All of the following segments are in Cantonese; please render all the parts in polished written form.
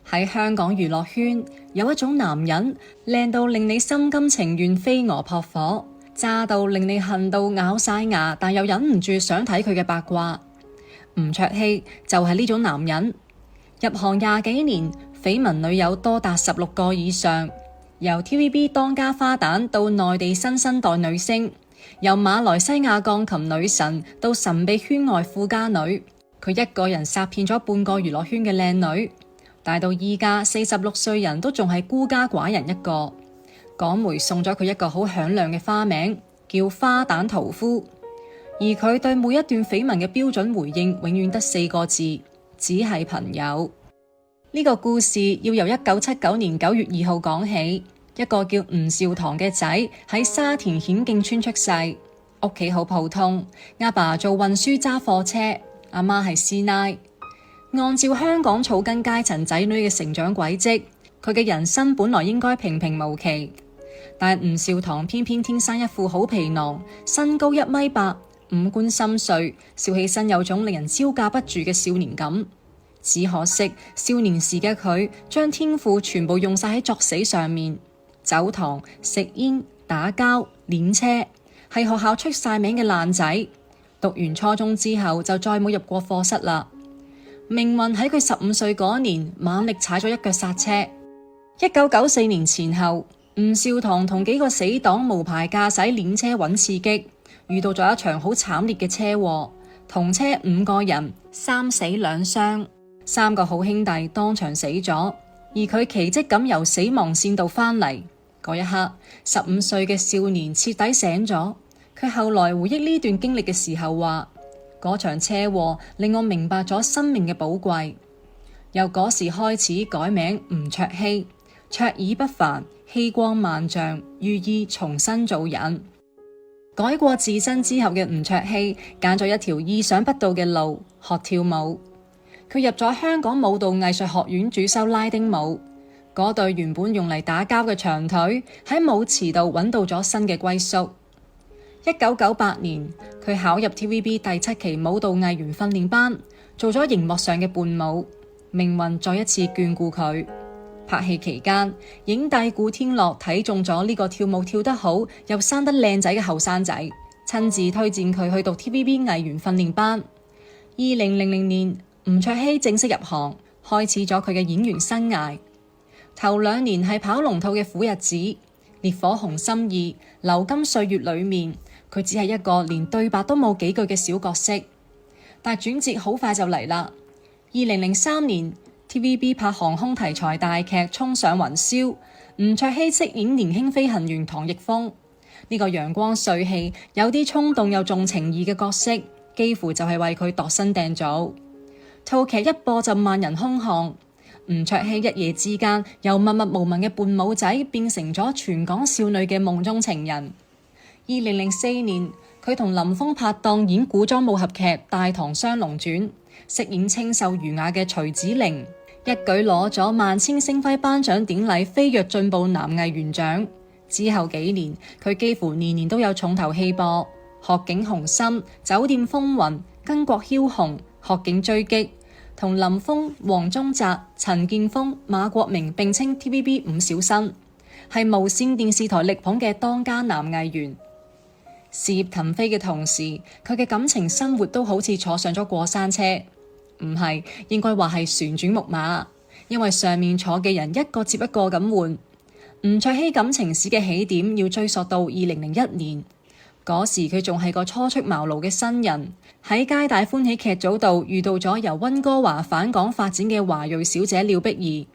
喺香港娛樂圈有一種男人，靚到令你心甘情願飛蛾撲火，渣到令你恨到咬晒牙，但又忍唔住想睇佢嘅八卦。吳卓羲就係呢種男人。入行20幾年，緋聞女友多達16個以上，由 TVB 當家花旦到內地新生代女星，由馬來西亞鋼琴女神到神秘圈外富家女，佢一個人殺騙咗半個娛樂圈嘅靚女。大到依家46歲人都仲係孤家寡人一個，港媒送咗佢一個好響亮嘅花名，叫花旦屠夫。而佢對每一段緋聞嘅標準回應永遠得4個字，只係朋友。呢個故事要由1979年9月2號講起。一個叫吳兆棠嘅仔喺沙田顯徑村出世，屋企好普通，阿爸做運輸揸貨車，阿媽係師奶。按照香港草根階層仔女嘅成長軌跡，佢嘅人生本來應該平平無奇，但吳兆棠偏偏天生一副好皮囊，身高1.8米，五官深邃，笑起身有種令人招架不住嘅少年感。只可惜少年時嘅佢將天賦全部用晒喺作死上面，走堂、食煙、打交、練車，係學校出晒名嘅爛仔。讀完初中之後就再冇入過課室啦。命運喺佢15歲嗰年猛力踩咗一腳剎車。1994年前後，吳兆棠同幾個死黨無牌駕駛練車揾刺激，遇到咗一場好慘烈嘅車禍，同車5個人，3死2傷，3個好兄弟當場死咗，而佢奇蹟咁由死亡線度返嚟。嗰一刻，15歲嘅少年徹底醒咗。佢後來回憶呢段經歷嘅時候話，嗰場車禍令我明白咗生命嘅寶貴。由嗰時開始改名吳卓羲，卓爾不凡，氣光萬丈，寓意重新做人。改過自身之後嘅吳卓羲揀咗一條意想不到嘅路，學跳舞。佢入咗香港舞蹈藝術學院主修拉丁舞，嗰對原本用嚟打交嘅長腿喺舞池度揾到咗新嘅歸宿。1998年，佢考入 TVB 第7期舞蹈藝員訓練班，做咗熒幕上嘅伴舞。命運再一次眷顧佢。拍戲期間，影帝古天樂睇中咗呢個跳舞跳得好又生得靚仔嘅後生仔，親自推薦佢去讀 TVB 藝員訓練班。2000年，吳卓羲正式入行，開始咗佢嘅演員生涯。頭2年係跑龍套嘅苦日子，《烈火雄心2》《流金歲月》裏面，佢只係一個連對白都冇幾句嘅小角色。但轉折好快就嚟啦。2003年 TVB 拍航空題材大劇《衝上雲霄》，吳卓羲飾演年輕飛行員唐奕峰。呢個陽光帥氣、有啲衝動又重情義嘅角色，幾乎就係為佢度身訂造。套劇一播就萬人空巷。吳卓羲一夜之間由默默無聞嘅伴舞仔變成咗全港少女嘅夢中情人。2004年，佢同林峰拍檔演古裝武俠劇《大唐雙龍傳》，飾演清秀儒雅嘅徐子玲，一舉攞咗萬千星輝頒獎典禮飛躍進步男藝員獎。之後幾年，佢幾乎年年都有重頭戲播，《學警雄心》《酒店風雲》《巾幗梟雄》《學警追擊》，同林峰、黃宗澤、陳鍵鋒、馬國明並稱 TVB 5小生，係無線電視台力捧嘅當家男藝員。事業騰飛嘅同時，佢嘅感情生活都好似坐上咗過山車，唔係，應該話係旋轉木馬，因為上面坐嘅人一個接一個咁換。吳卓羲感情史嘅起點要追溯到2001年，嗰時佢仲係個初出茅廬嘅新人，喺皆大歡喜劇組度遇到咗由溫哥華返港發展嘅華裔小姐廖碧兒。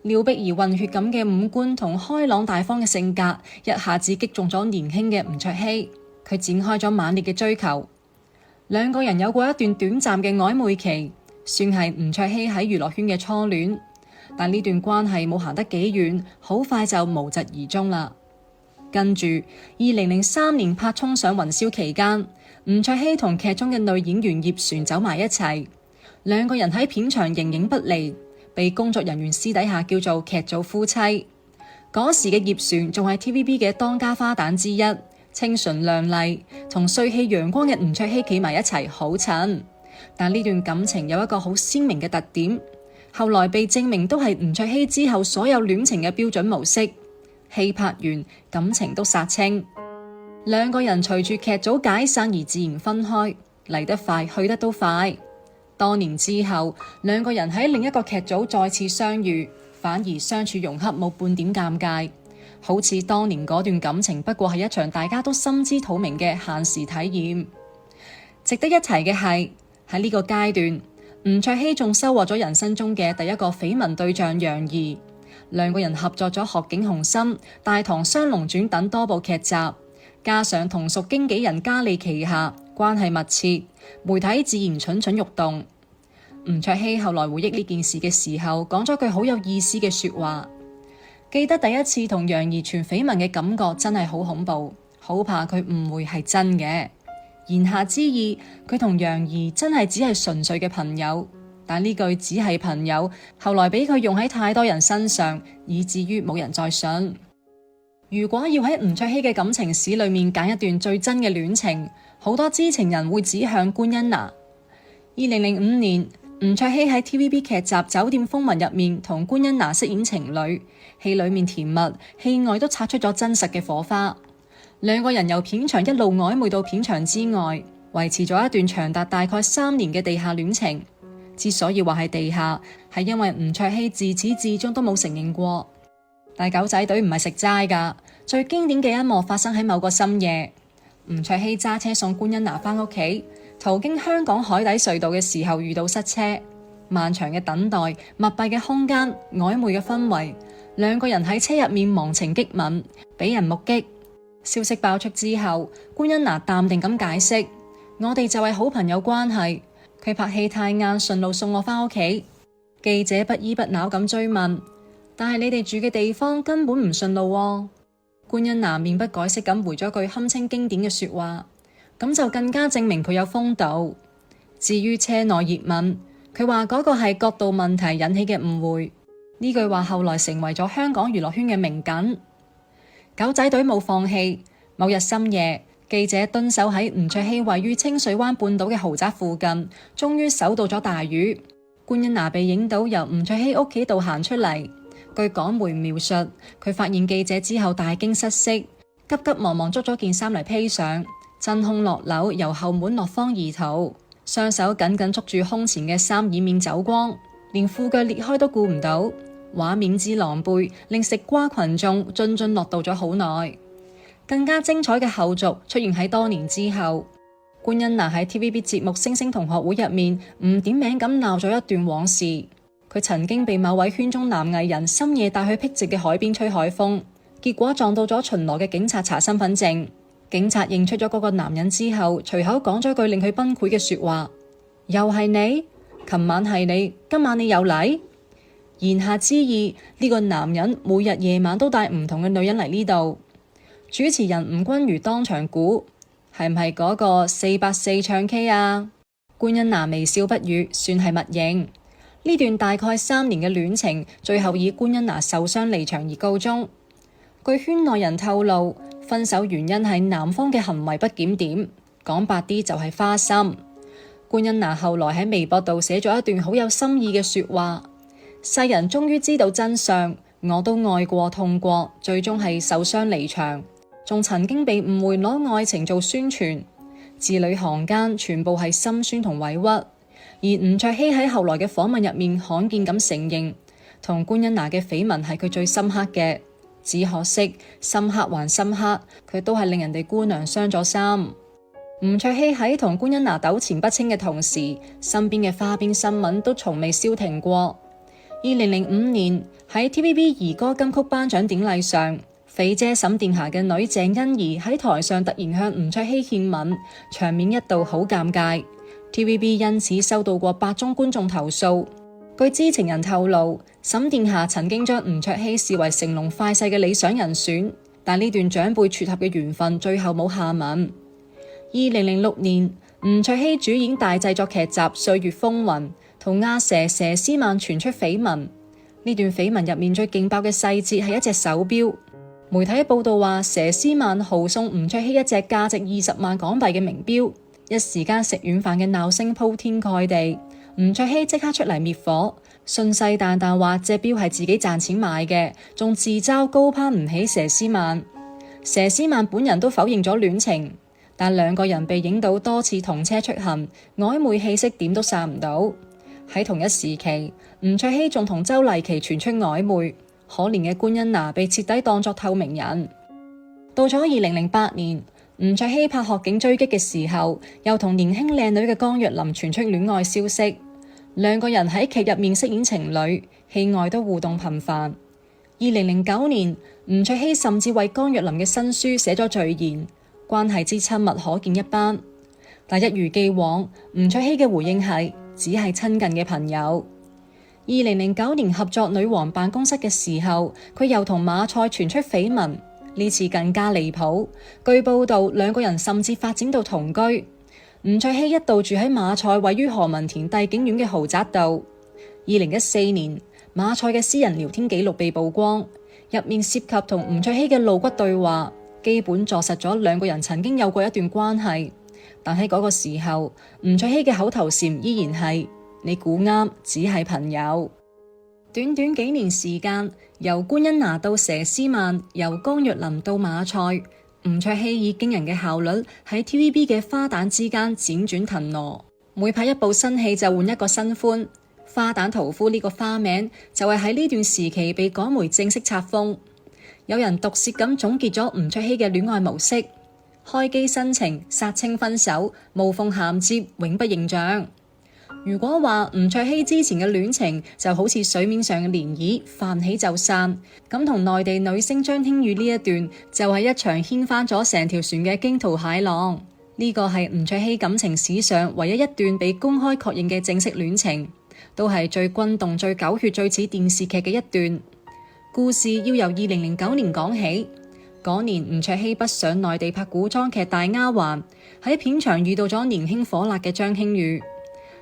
廖碧兒混血咁嘅五官同開朗大方嘅性格，一下子擊中咗年輕嘅吳卓羲，佢展開咗猛烈嘅追求。兩個人有過一段短暫嘅曖昧期，算係吳卓羲喺娛樂圈嘅初戀。但呢段關係冇行得幾遠，好快就無疾而終啦。跟住2003年拍《衝上雲霄》期間，吳卓羲同劇中嘅女演員葉璇走埋一齊，兩個人喺片場形影不離，被工作人員私底下叫做劇組夫妻。嗰時嘅葉璇仲係 TVB 嘅當家花旦之一，清純亮麗，同帥氣陽光嘅吳卓羲企埋一齊好襯。但呢段感情有一個好鮮明嘅特點，後來被證明都係吳卓羲之後所有戀情嘅標準模式。戲拍完，感情都殺青，兩個人隨住劇組解散而自然分開，嚟得快，去得都快。多年之後，兩個人喺另一個劇組再次相遇，反而相處融洽，冇半點尷尬，好似當年嗰段感情不過係一場大家都心知肚明嘅限時體驗。值得一提嘅係，喺呢個階段，吳卓羲仲收穫咗人生中嘅第一個緋聞對象楊怡，兩個人合作咗《鶴景雄心》《大唐雙龍傳》等多部劇集，加上同屬經紀人嘉利旗下，關係密切，媒體自然蠢蠢欲動。吳卓羲後來回憶呢件事嘅時候，講咗句好有意思嘅說話，記得第一次同楊怡傳緋聞嘅感覺真係好恐怖，好怕佢誤會係真嘅。言下之意，佢同楊怡真係只係純粹嘅朋友，但呢句只係朋友，後來俾佢用喺太多人身上，以至於冇人再信。如果要喺吳卓羲嘅感情史裏面揀一段最真嘅戀情，好多知情人會指向官恩娜。2005年，吳卓羲喺 TVB 劇集《酒店風雲》入面同官恩娜飾演情侶，戲裏面甜蜜，戲外都擦出咗真實嘅火花。兩個人由片場一路曖昧到片場之外，維持咗一段長達大概3年嘅地下戀情。之所以話係地下，係因為吳卓羲自始至終都冇承認過。但狗仔隊唔係食齋㗎，最經典嘅一幕發生喺某個深夜，吳卓羲揸車送官恩娜返屋企，途經香港海底隧道嘅時候遇到塞車，漫長嘅等待、密閉嘅空間、曖昧嘅氛圍，兩個人喺車入面忘情激吻，俾人目擊。消息爆出之後，官恩娜淡定咁解釋：我哋就係好朋友關係，佢拍戲太晏，順路送我返屋企。記者不依不撓咁追問：但係你哋住嘅地方根本唔順路喎。官恩娜面不改色咁回咗句堪稱經典嘅說話，咁就更加證明佢有風度。至於車內熱吻，佢話嗰個係角度問題引起嘅誤會，呢句話後來成為咗香港娛樂圈嘅名梗。狗仔隊冇放棄，某日深夜，記者蹲守喺吳卓羲位於清水灣半島嘅豪宅附近，終於搜到咗大魚。官恩娜被影到由吳卓羲屋企度行出嚟，據港媒描述，佢發現記者之後大驚失色，急急忙忙捉咗件衫嚟披上，真空落樓，由後門落荒而逃，雙手緊緊捉住胸前嘅衫，以免走光，連褲腳裂開都顧唔到。畫面之狼狽，令食瓜群眾津津樂道咗好耐。更加精彩嘅後續出現喺多年之後，官恩娜喺 TVB 節目《星星同學會》入面唔點名咁鬧咗一段往事。佢曾經被某位圈中男藝人深夜帶去僻靜嘅海邊吹海風，結果撞到咗巡邏嘅警察查身份證。警察認出咗嗰個男人之後，隨口講咗句令佢崩潰嘅說話：又係你？琴晚係你，今晚你又嚟？言下之意，呢個男人每日夜晚都帶唔同嘅女人嚟呢度。主持人吳君如當場估，係唔係嗰個484唱 K 啊？官恩娜微笑不語，算係默認。呢段大概3年嘅戀情，最後以官恩娜受傷離場而告終。據圈內人透露，分手原因係男方嘅行為不檢點，講白啲就係花心。官恩娜後來喺微博度寫咗一段好有心意嘅說話：世人終於知道真相，我都愛過痛過，最終係受傷離場，仲曾經被誤會攞愛情做宣傳，字裏行間全部係心酸同委屈。而吳卓羲喺後來嘅訪問入面罕見咁承認，同官恩娜嘅緋聞係佢最深刻嘅，只可惜深刻還深刻，佢都係令人哋姑娘傷咗心。吳卓羲喺同官恩娜糾纏不清嘅同時，身邊嘅花邊新聞都從未消停過。2005年喺 TVB 兒歌金曲頒獎典禮上，肥姐沈殿霞嘅女鄭欣宜喺台上突然向吳卓羲獻吻，場面一度好尷尬。TVB 因此收到過8宗觀眾投訴。據知情人透露，沈殿霞曾經將吳卓羲視為成龍快婿嘅理想人選，但呢段長輩撮合嘅緣分最後冇下文。2006年，吳卓羲主演大製作劇集《歲月風雲》，同阿佘佘詩曼傳出緋聞。呢段緋聞入面最勁爆嘅細節係一隻手錶。媒體報道話，佘詩曼豪送吳卓羲一隻價值20萬港幣嘅名錶，一時間食軟飯嘅鬧聲鋪天蓋地。吳卓羲即刻出嚟滅火，信誓旦旦話隻錶係自己賺錢買嘅，仲自嘲高攀唔起佘詩曼。佘詩曼本人都否認咗戀情，但兩個人被影到多次同車出行，曖昧氣息點都散唔到。喺同一時期，吳卓羲仲同周麗淇傳出曖昧，可憐嘅官恩娜被徹底當作透明人。到咗2008年，吳卓羲拍《學警追擊》嘅時候，又同年輕靚女嘅江若琳傳出戀愛消息。兩個人喺劇入面飾演情侶，戲外都互動頻繁。2009年，吳卓羲甚至為江若琳嘅新書寫咗序言，關係之親密可見一斑。但一如既往，吳卓羲嘅回應係只係親近嘅朋友。2009年合作女王辦公室嘅時候，佢又同馬賽傳出緋聞，呢次更加離譜。據報道，兩個人甚至發展到同居。吳卓羲一度住喺馬賽位於何文田帝景苑嘅豪宅度。2014年，馬賽嘅私人聊天記錄被曝光，入面涉及同吳卓羲嘅露骨對話，基本坐實咗兩個人曾經有過一段關係。但喺嗰個時候，吳卓羲嘅口頭禪依然係你估啱，只係朋友。短短幾年時間，由官恩娜到佘詩曼，由江若琳到馬賽，吳卓羲以驚人嘅效率喺 TVB 嘅花旦之間輾轉騰挪，每拍一部新戲就換一個新歡。花旦屠夫呢個花名就係喺呢段時期被港媒正式冊封。有人毒舌咁總結咗吳卓羲嘅戀愛模式：開機申情，殺青分手，無縫銜接，永不認賬。如果話吳卓羲之前嘅戀情就好似水面上嘅漣漪，泛起就散，咁同內地女星張馨予呢一段就係一場掀翻咗成條船嘅驚濤駭浪。呢個係吳卓羲感情史上唯一一段被公開確認嘅正式戀情，都係最轟動、最狗血、最似電視劇嘅一段。故事要由2009年講起。嗰年吳卓羲北上內地拍古裝劇《大丫鬟》，喺片場遇到咗年輕火辣嘅張馨予。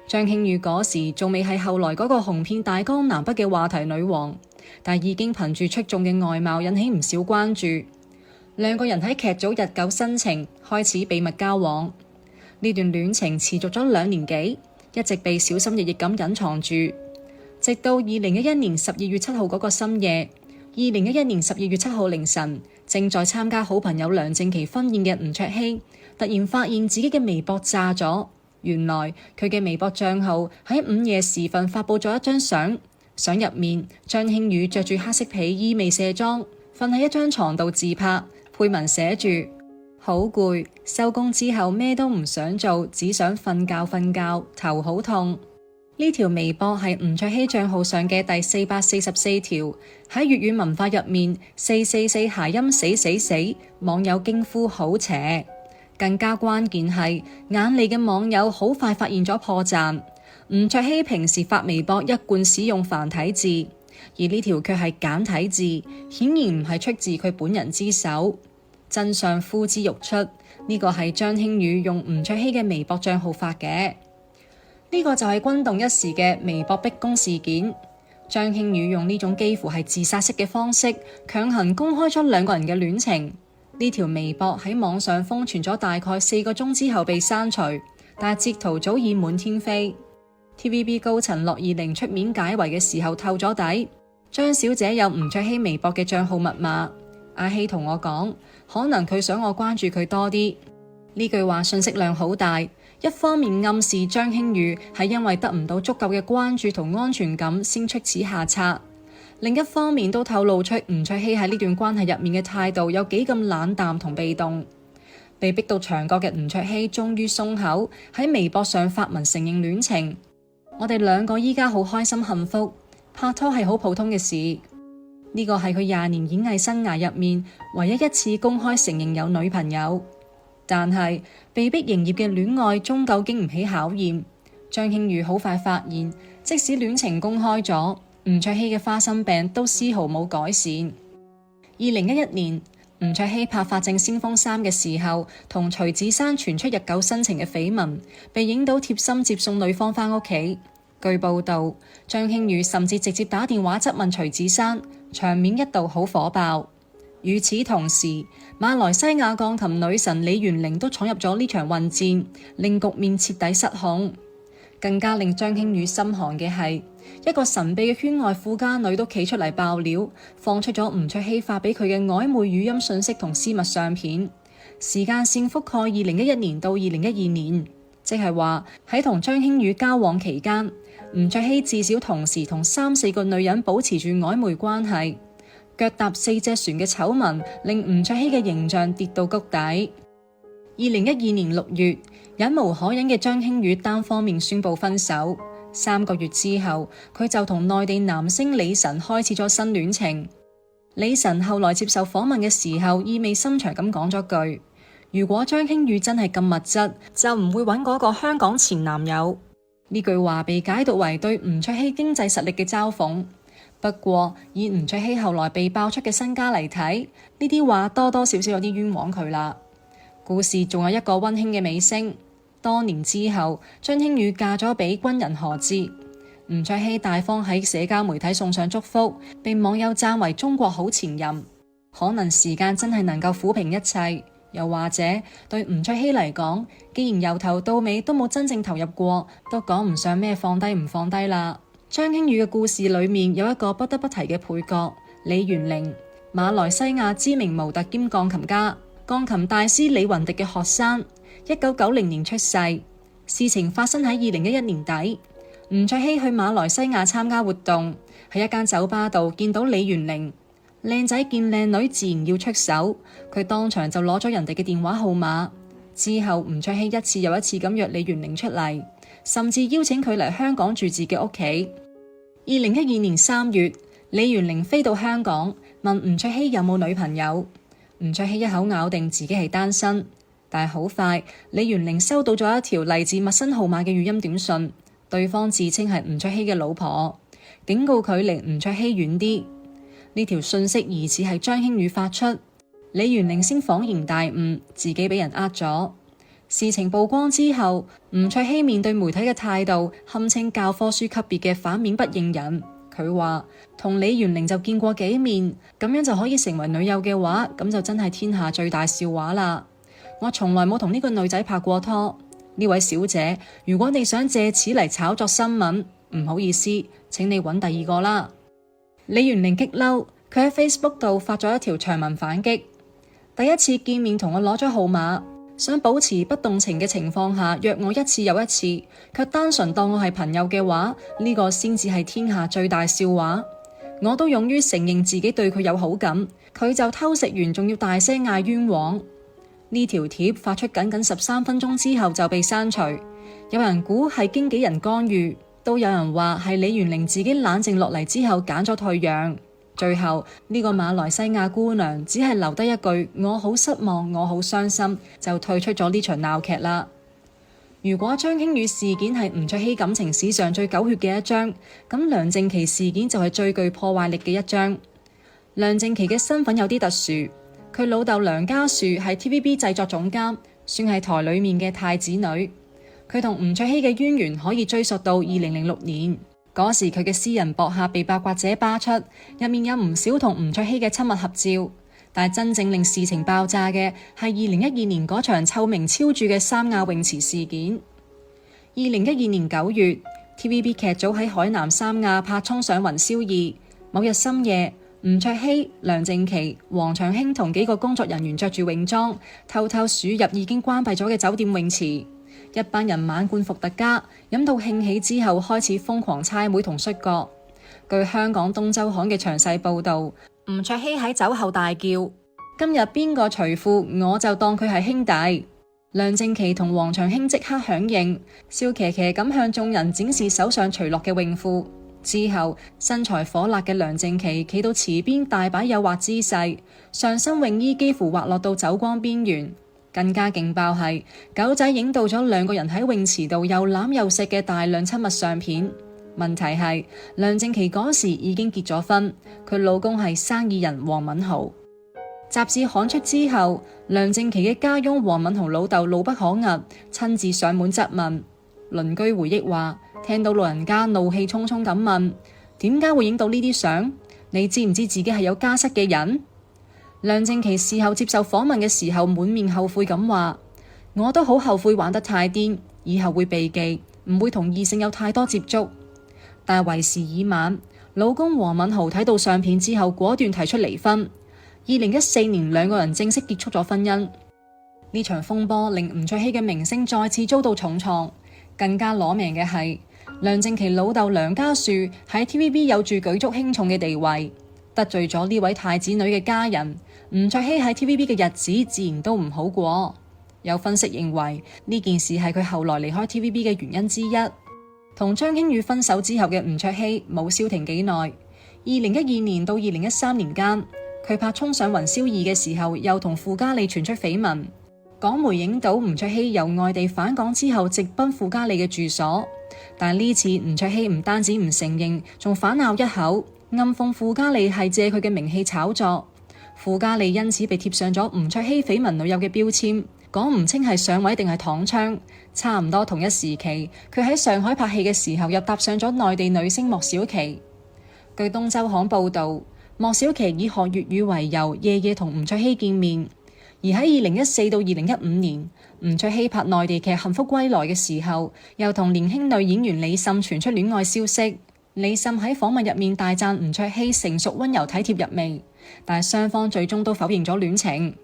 張馨予嗰時仲未係後來嗰個紅遍大江南北嘅話題女王，但已經憑住出眾嘅外貌引起唔少關注。兩個人喺劇組日久生情，開始秘密交往。呢段戀情持續咗2年幾，一直被小心翼翼咁隱藏住，直到2011年12月7號嗰個深夜。2011年12月7號凌晨，正在參加好朋友梁靜琪婚宴嘅吳卓羲，突然發現自己嘅微博炸咗。原來佢嘅微博賬號喺午夜時分發佈咗一張相，相入面張馨予着住黑色皮衣未卸妝，瞓喺一張床度自拍，配文寫住好攰，收工之後咩都唔想做，只想瞓覺，頭好痛。呢條微博係吳卓羲賬號上嘅第444條，喺粵語文化入面444諧音死死死，網友驚呼好邪。更加關鍵係眼利嘅網友好快發現咗破綻。吳卓羲平時發微博一貫使用繁體字，而呢條卻係簡體字，顯然唔係出自佢本人之手。真相呼之欲出，呢個係張馨予用吳卓羲嘅微博賬號發嘅。呢個就係轟動一時嘅微博逼宮事件。張馨予用呢種幾乎係自殺式嘅方式，強行公開咗兩個人嘅戀情。呢條微博喺網上瘋傳咗大概4個鐘之後被刪除，但係截圖早已滿天飛。TVB 高層樂易玲出面解圍嘅時候透咗底，張小姐有吳卓羲微博嘅賬號密碼。阿希同我講，可能佢想我關注佢多啲。呢句話信息量好大，一方面暗示張馨予係因為得唔到足夠嘅關注同安全感先出此下策，另一方面都透露出吳卓羲喺呢段關係入面嘅態度有幾咁冷淡同被動。被逼到牆角嘅吳卓羲終於鬆口，喺微博上發文承認戀情。我哋兩個依家好開心幸福，拍拖係好普通嘅事。呢個係佢20年演藝生涯入面唯一一次公開承認有女朋友。但係被逼營業嘅戀愛終究經唔起考驗。張馨予好快發現，即使戀情公開咗，吳卓羲嘅花心病都絲毫冇改善。2011年，吳卓羲拍《法證先鋒3》嘅時候，同徐子珊傳出日久生情嘅緋聞，被影到貼心接送女方返屋企。據報道，張馨予甚至直接打電話質問徐子珊，場面一度好火爆。與此同時，馬來西亞鋼琴女神李元玲都闖入咗呢場混戰，令局面徹底失控。更加令張馨予心寒嘅係，一個神秘嘅圈外富家女都企出嚟爆料，放出咗吳卓羲發俾佢嘅曖昧語音訊息同私密相片，時間線覆蓋2011年到2012年，即係話喺同張馨予交往期間，吳卓羲至少同時同3-4個女人保持住曖昧關係，腳踏4隻船嘅醜聞令吳卓羲嘅形象跌到谷底。2012年6月，忍無可忍嘅張馨予單方面宣布分手。3個月之後，佢就同內地男星李晨開始咗新戀情。李晨後來接受訪問嘅時候，意味深長咁講咗句：如果張馨予真係咁物質，就唔會揾嗰個香港前男友。呢句話被解讀為對吳卓羲經濟實力嘅嘲諷。不過，以吳卓羲後來被爆出嘅身家嚟睇，呢啲話多多少少有啲冤枉佢啦。故事仲有一個溫馨嘅尾聲。多年之後，張馨予嫁咗俾軍人何哲，吳卓羲大方喺社交媒體送上祝福，被網友讚為中國好前任。可能時間真係能夠撫平一切，又或者對吳卓羲嚟講，既然由頭到尾都冇真正投入過，都講唔上咩放低唔放低啦。張馨予嘅故事裏面有一個不得不提嘅配角李元玲，馬來西亞知名模特兼鋼琴家，鋼琴大師李雲迪嘅學生。1990年出世。事情發生喺2011年底，吳卓羲去馬來西亞參加活動，喺一間酒吧度見到李元玲。靚仔見靚女自然要出手，佢當場就攞咗人哋嘅電話號碼。之後吳卓羲一次又一次咁約李元玲出嚟，甚至邀請佢嚟香港住自己屋企。2012年3月，李元玲飛到香港，問吳卓羲有冇女朋友。吳卓羲一口咬定自己係單身。但係好快，李元玲收到咗一條嚟自陌生號碼嘅語音短信，對方自稱係吳卓羲嘅老婆，警告佢離吳卓羲遠啲。呢條信息疑似係張馨予發出，李元玲先恍然大悟，自己俾人呃咗。事情曝光之後，吳卓羲面對媒體嘅態度堪稱教科書級別嘅反面不認人。佢話同李元玲就見過幾面，咁樣就可以成為女友嘅話，咁就真係天下最大笑話啦。我從來冇同呢個女仔拍過拖，呢位小姐，如果你想借此嚟炒作新聞，唔好意思，請你揾第二個啦。李元玲激嬲，佢喺 Facebook 度發咗一條長文反擊。第一次見面同我攞咗號碼，想保持不動情嘅情況下約我一次又一次，卻單純當我係朋友嘅話，呢個先至係天下最大笑話。我都勇於承認自己對佢有好感，佢就偷食完仲要大聲嗌冤枉。呢條貼發出僅13分鐘之後就被刪除，有人估係經紀人干預，都有人話係李元玲自己冷靜落嚟之後揀咗退讓。最後呢個馬來西亞姑娘只係留低一句我好失望，我好傷心，就退出咗呢場鬧劇啦。如果張馨予事件係吳卓羲感情史上最狗血嘅一章，咁梁靜琪事件就係最具破壞力嘅一章。梁靜琪嘅身份有啲特殊。佢老豆梁家樹係 TVB 製作總監，算係台裏面嘅太子女。佢同吳卓羲嘅淵源可以追溯到2006年，嗰時佢嘅私人博客被八卦者扒出，入面有唔少同吳卓羲嘅親密合照。但係真正令事情爆炸嘅係2012年嗰場臭名昭著嘅三亞泳池事件。2012年9月，TVB 劇組喺海南三亞拍《衝上雲霄2》，某日深夜，吳卓羲、梁靜琪、黃長興同幾個工作人員着住泳裝，偷偷鼠入已經關閉咗嘅酒店泳池。一班人猛灌伏特加，飲到興起之後，開始瘋狂猜枚同摔角。據香港東周刊嘅詳細報導，吳卓羲喺酒後大叫：今日邊個除褲，我就當佢係兄弟。梁靜琪同黃長興即刻響應，笑騎騎咁向眾人展示手上除落嘅泳褲。之後，身材火辣嘅梁靜琪企到池邊大擺誘惑姿勢，上身泳衣幾乎滑落到走光邊緣。更加勁爆係狗仔影到咗兩個人喺泳池度又攬又錫嘅大量親密相片。問題係梁靜琪嗰時已經結咗婚，佢老公係生意人黃敏豪。雜誌刊出之後，梁靜琪嘅家翁黃敏豪老豆怒不可遏，親自上門質問。鄰居回憶話，聽到老人家怒氣沖沖咁問：點解會影到呢啲相？你知唔知自己係有家室嘅人？梁靜琪事後接受訪問嘅時候，滿面後悔咁話：我都好後悔玩得太癲，以後會避忌，唔會同異性有太多接觸。但為時已晚，老公黃敏豪睇到相片之後，果斷提出離婚。2014年，兩個人正式結束咗婚姻。呢場風波令吳卓羲嘅名聲再次遭到重創。更加攞命嘅係，梁靜琪老豆梁家樹喺 TVB 有住舉足輕重嘅地位，得罪咗呢位太子女嘅家人，吳卓羲喺 TVB 嘅日子自然都唔好過。有分析認為呢件事係佢後來離開 TVB 嘅原因之一。同張馨予分手之後嘅吳卓羲冇消停幾耐，2012年到2013年間，佢拍《衝上雲霄2》嘅時候，又同傅嘉莉傳出緋聞。港媒影到吳卓羲由外地返港之後直奔傅嘉莉嘅住所，但呢次吳卓羲唔單止唔承認，仲反咬一口，暗諷傅嘉莉係借佢嘅名氣炒作。傅嘉莉因此被貼上咗吳卓羲緋聞女友嘅標籤，講唔清係上位定係躺槍。差唔多同一時期，佢喺上海拍戲嘅時候又搭上咗內地女星莫小琪。據東周刊報道，莫小琪以學粵語為由，夜夜同吳卓羲見面。而喺2014到2015年，吳卓羲拍內地劇《幸福歸來》嘅時候，又同年輕女演員李沁傳出戀愛消息。李沁喺訪問入面大讚吳卓羲成熟溫柔體貼入微，但係雙方最終都否認咗戀情。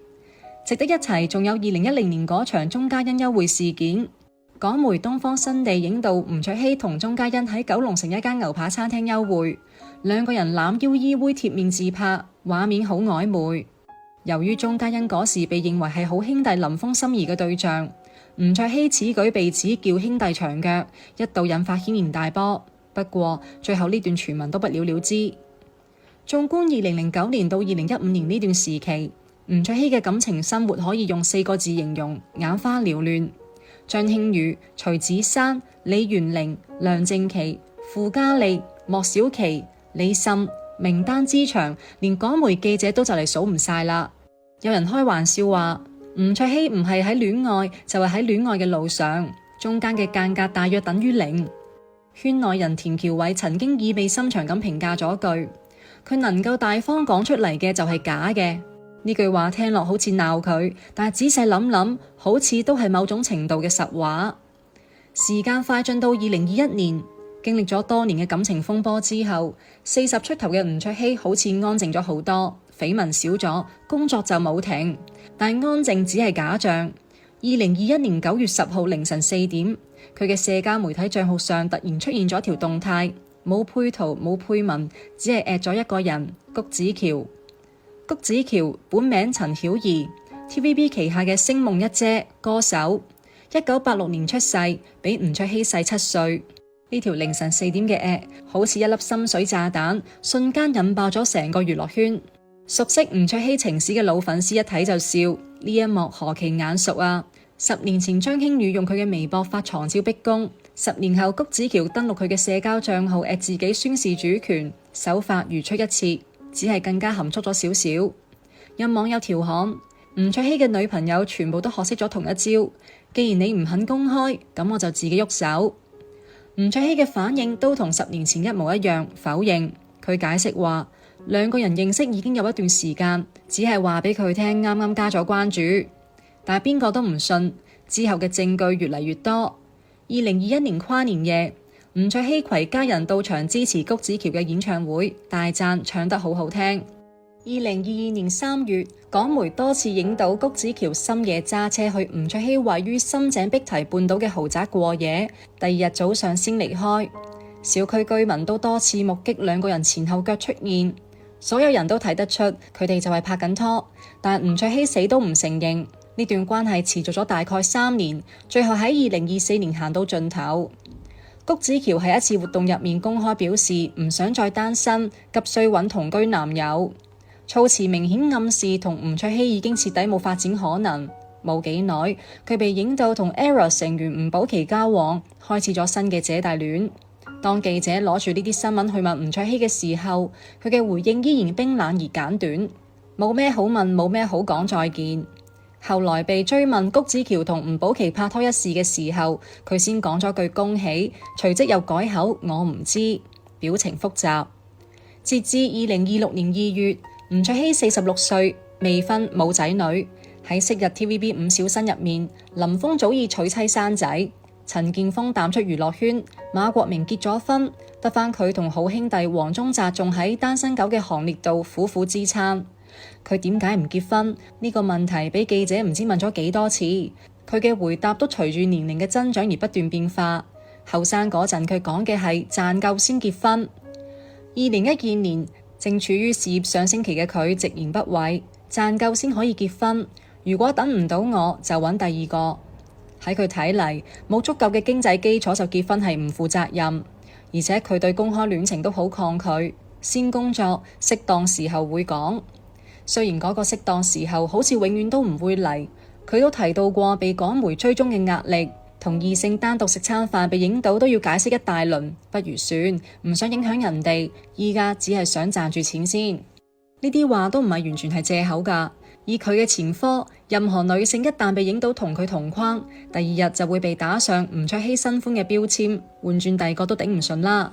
值得一提仲有2010年嗰場鐘嘉欣幽會事件，港媒東方新地影到吳卓羲同鐘嘉欣喺九龍城一間牛扒餐廳幽會，兩個人攬腰依偎貼面自拍，畫面好曖昧。由於鐘嘉欣嗰時被認為係好兄弟林峰心儀嘅對象，吳卓羲此舉被指叫兄弟長腳，一度引發軒然大波。不過最後呢段傳聞都不了了之。縱觀2009年到2015年呢段時期，吳卓羲嘅感情生活可以用4個字形容：眼花繚亂。張馨予、徐子珊、李元玲、梁靜琪、傅嘉莉、莫小琪、李沁，名單之長，連港媒記者都就嚟數唔晒啦。有人開玩笑話，吳卓羲唔係喺戀愛，就係喺戀愛嘅路上，中間嘅間隔大約等於0。圈內人田僑偉曾經意味深長咁評價咗句：佢能夠大方講出嚟嘅就係假嘅。呢句話聽落好似鬧佢，但係仔細諗諗，好似都係某種程度嘅實話。時間快進到2021年，經歷咗多年嘅感情風波之後，40出頭嘅吳卓羲好似安靜咗好多，緋聞少咗，工作就冇停。但係安靜只係假象。2021年9月10號凌晨4點，佢嘅社交媒體賬號上突然出現咗條動態，冇配圖冇配文，只係 at 咗一個人谷子喬。谷子喬本名陳曉儀，TVB 旗下嘅星夢一姐，歌手，1986年出世，比吳卓羲細7歲。呢條凌晨4點嘅 at 好似一粒深水炸彈，瞬間引爆咗成個娛樂圈。熟悉吳卓羲情史嘅老粉絲一睇就笑，呢一幕何其眼熟啊！10年前張馨予用佢嘅微博發床照逼宮，10年後谷子喬登錄佢嘅社交賬號 at 自己宣示主權，手法如出一轍，只係更加含蓄咗少少。有網友調侃，吳卓羲嘅女朋友全部都學識咗同一招，既然你唔肯公開，咁我就自己喐手。吳卓羲嘅反應都同10年前一模一樣，否認。佢解釋話，兩個人認識已經有一段時間，只係話俾佢聽啱啱加咗關注，但係邊個都唔信。之後嘅證據越嚟越多。2021年跨年夜，吳卓羲攜家人到場支持谷子喬嘅演唱會，大讚唱得好好聽。2022年3月，港媒多次影到谷子喬深夜揸車去吳卓羲位於深井碧堤半島嘅豪宅過夜，第二日早上先離開。小區居民都多次目擊兩個人前後腳出現，所有人都睇得出佢哋就係拍緊拖，但吳卓羲死都唔承認。呢段關係持續咗大概3年，最後喺2024年行到盡頭。谷子喬喺一次活動入面公開表示唔想再單身，急需揾同居男友，措辭明顯暗示同吳卓羲已經徹底冇發展可能。冇幾耐，佢被影到同 ERROR 成員吳寶琪交往，開始咗新嘅姐弟戀。當記者攞住呢啲新聞去問吳卓羲嘅時候，佢嘅回應依然冰冷而簡短，冇咩好問，冇咩好講再見。後來被追問谷子喬同吳寶琪拍拖一事嘅時候，佢先講咗句恭喜，隨即又改口我唔知，表情複雜。截至2026年2月，吳卓羲46歲，未婚冇仔女。喺昔日 TVB 5小生入面，林峰早已娶妻生仔，陳鍵鋒淡出娛樂圈，馬國明結咗婚，得返佢同好兄弟黃宗澤仲喺單身狗嘅行列度苦苦支撐。佢點解唔結婚？呢個問題俾記者唔知問咗幾多次，佢嘅回答都隨住年齡嘅增長而不斷變化。後生嗰陣佢講嘅係賺夠先結婚。2012年正處於事業上升期嘅佢直言不諱，賺夠先可以結婚，如果等唔到我就揾第二個。喺佢睇嚟，冇足夠嘅經濟基礎就結婚係唔負責任，而且佢對公開戀情都好抗拒，先工作，適當時候會講。雖然嗰個適當時候好似永遠都唔會嚟，佢都提到過被港媒追蹤嘅壓力，同異性單獨食餐飯被影到都要解釋一大輪，不如算，唔想影響人哋，依家只係想賺住錢先。呢啲話都唔係完全係借口㗎。以佢嘅前科，任何女性一旦被影到同佢同框，第二日就會被打上吳卓羲新歡嘅標籤，換轉第二個都頂唔順啦。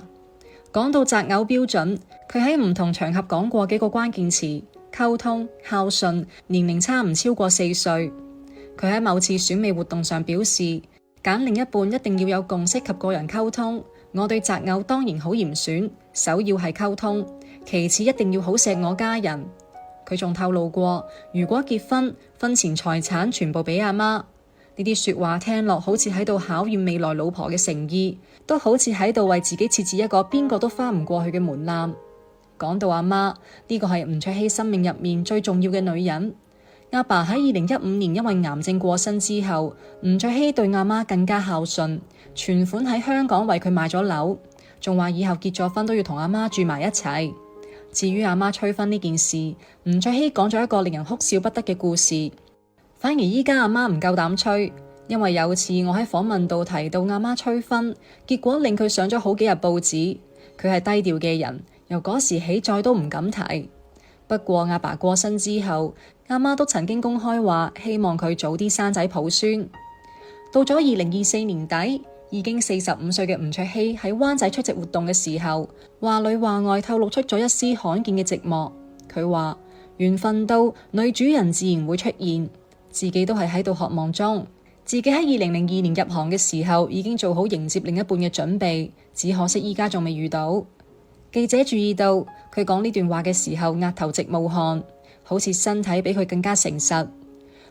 講到擇偶標準，佢喺唔同場合講過幾個關鍵詞：溝通、孝順、年齡差唔超過4歲。佢喺某次選美活動上表示，揀另一半一定要有共識及個人溝通。我對擇偶當然好嚴選，首要係溝通，其次一定要好錫我家人。佢仲透露過，如果結婚，婚前財產全部俾阿媽。呢啲說話聽落好似喺度考驗未來老婆嘅誠意，都好似喺度為自己設置一個邊個都翻唔過去嘅門檻。講到阿媽，呢個係吳卓羲生命入面最重要嘅女人。阿爸喺2015年因為癌症過身之後，吳卓羲對阿媽更加孝順，存款喺香港為佢買咗樓，仲話以後結咗婚都要同阿媽住埋一齊。至於阿媽催婚呢件事，吳卓羲講咗一個令人哭笑不得嘅故事。反而依家阿媽唔夠膽催，因為有次我喺訪問度提到阿媽催婚，結果令佢上咗好幾日報紙。佢係低調嘅人，由嗰時起再都唔敢提。不過阿爸過身之後，阿媽都曾經公開話希望佢早啲生仔抱孫。到咗2024年底，已經45歲嘅吳卓羲喺灣仔出席活動嘅時候，話裏話外透露出咗一絲罕見嘅寂寞。佢話緣分到，女主人自然會出現，自己都係喺度渴望中。自己喺2002年入行嘅時候已經做好迎接另一半嘅準備，只可惜依家仲未遇到。記者注意到佢講呢段話嘅時候額頭直冒汗，好似身體比佢更加誠實。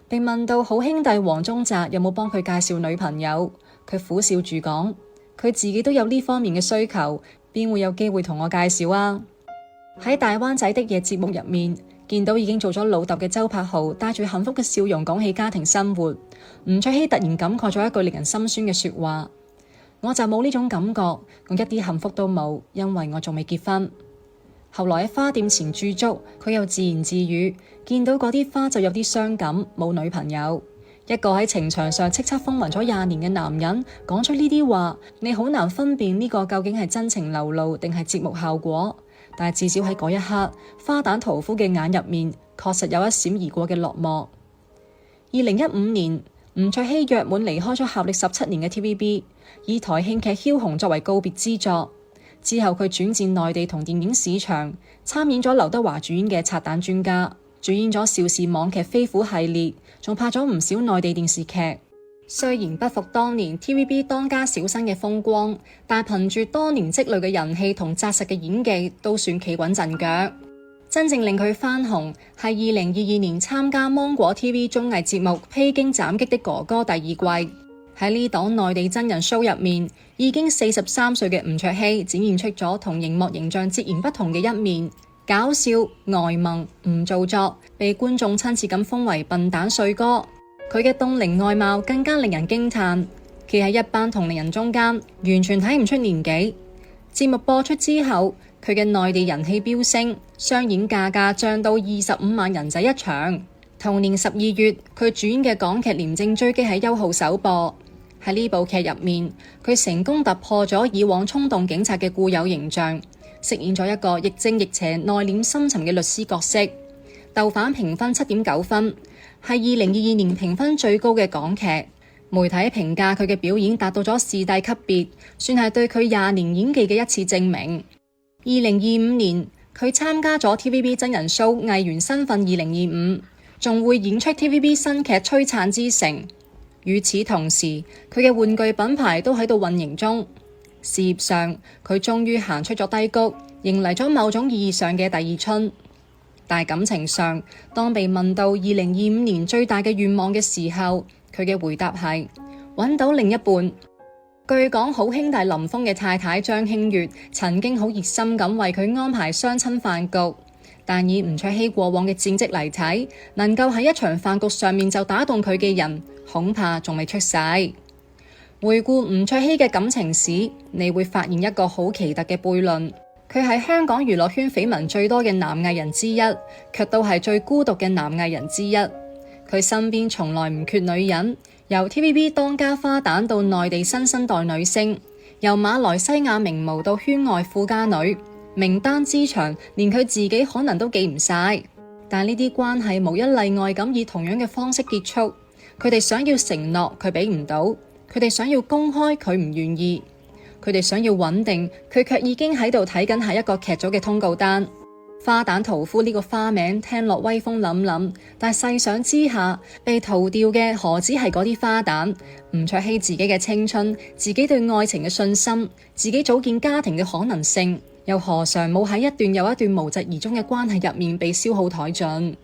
被問到好兄弟黃宗澤有冇幫佢介紹女朋友，佢苦笑住講：佢自己都有呢方面嘅需求，邊會有機會同我介紹啊？喺大灣仔的夜節目入面，見到已經做咗老豆嘅周柏豪帶住幸福嘅笑容講起家庭生活，吳卓羲突然感慨咗一句令人心酸嘅說話：我就冇呢種感覺，我一啲幸福都冇，因為我仲未結婚。後來喺花店前駐足，佢又自言自語，見到嗰啲花就有啲傷感，冇女朋友。一個喺情場上叱咤風雲咗20年嘅男人講出呢啲話，你好難分辨呢個究竟係真情流露定係節目效果。但係至少喺嗰一刻，花旦屠夫嘅眼入面確實有一閃而過嘅落寞。2015年，吳卓羲約滿離開咗效力17年嘅 TVB， 以台慶劇《梟雄》作為告別之作。之後佢轉戰內地同電影市場，參演咗劉德華主演嘅《拆彈專家》，主演咗邵氏網劇《飛虎》系列，仲拍咗唔少內地電視劇。雖然不復當年 TVB 當家小生嘅風光，但憑住多年積累嘅人氣同紮實嘅演技，都算企穩陣腳。真正令佢翻紅係2022年參加芒果 TV 綜藝節目《披荊斬棘的哥哥》第2季。喺呢檔內地真人 show 入面，已經43歲嘅吳卓羲展現出咗同熒幕形象截然不同嘅一面，搞笑、呆萌、唔做作，被觀眾親切咁封為笨蛋帥哥。佢嘅凍齡外貌更加令人驚嘆，企喺一班同齡人中間，完全睇唔出年紀。節目播出之後，佢嘅內地人氣飆升，商演價格漲到25萬人仔一場。同年12月，佢主演嘅港劇《廉政追擊》喺優酷首播。喺呢部劇入面，佢成功突破咗以往衝動警察嘅固有形象，飾演咗一個亦正亦邪、內斂深沉嘅律師角色。豆瓣評分7.9分，係2022年評分最高嘅港劇。媒體評價佢嘅表演達到咗視帝級別，算係對佢20年演技嘅一次證明。2025年，佢參加咗 TVB 真人 show 藝員身份2025，仲會演出 TVB 新劇《璀璨之城》。與此同時，佢嘅玩具品牌都喺度運營中。事業上，佢終於行出咗低谷，迎嚟咗某種意義上嘅第二春。但係感情上，當被問到2025年最大嘅願望嘅時候，佢嘅回答係揾到另一半。據講，好兄弟林峰嘅太太張馨月曾經好熱心咁為佢安排相親飯局，但以吳卓羲過往嘅戰績嚟睇，能夠喺一場飯局上面就打動佢嘅人，恐怕仲未出世。回顧吳卓羲嘅感情史，你會發現一個好奇特嘅悖論。佢係香港娛樂圈緋聞最多嘅男藝人之一，卻都係最孤獨嘅男藝人之一。佢身邊從來唔缺女人，由 TVB 當家花旦到內地新生代女星，由馬來西亞名模到圈外富家女，名單之長，連佢自己可能都記唔晒。但呢啲關係無一例外咁以同樣嘅方式結束。佢哋想要承諾，佢俾唔到；佢哋想要公開，佢唔願意。佢哋想要穩定，佢卻已經喺度睇緊下一個劇組嘅通告單。花旦屠夫呢個花名聽落威風凜凜，但細想之下，被屠掉嘅何止係嗰啲花旦？吳卓羲自己嘅青春，自己對愛情嘅信心，自己組建家庭嘅可能性，又何嘗冇喺一段又一段無疾而終嘅關係入面被消耗殆盡？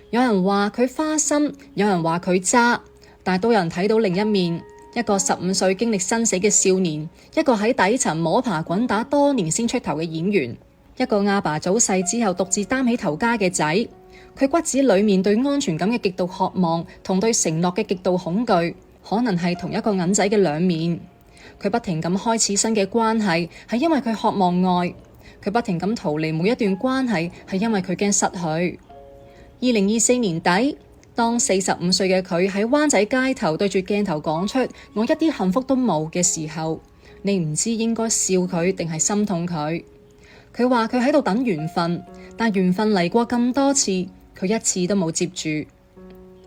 有人話佢花心，有人話佢渣，但都有人睇到另一面。一個15歲經歷生死嘅少年，一個喺底層摸爬滾打多年先出頭嘅演員，一個阿爸早逝之後獨自擔起頭家嘅仔，佢骨子裏面對安全感嘅極度渴望，同對承諾嘅極度恐懼，可能係同一個銀仔嘅兩面。佢不停咁開始新嘅關係，係因為佢渴望愛；佢不停咁逃離每一段關係，係因為佢驚失去。2024年底，當45歲嘅佢喺灣仔街頭對住鏡頭講出我一啲幸福都冇嘅時候，你唔知應該笑佢定係心痛佢。佢話佢喺度等緣分，但緣分嚟過咁多次，佢一次都冇接住。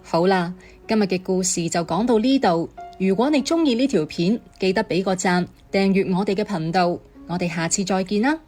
好啦，今日嘅故事就講到呢度。如果你鍾意呢條片，記得俾個讚，訂閱我哋嘅頻道。我哋下次再見啦。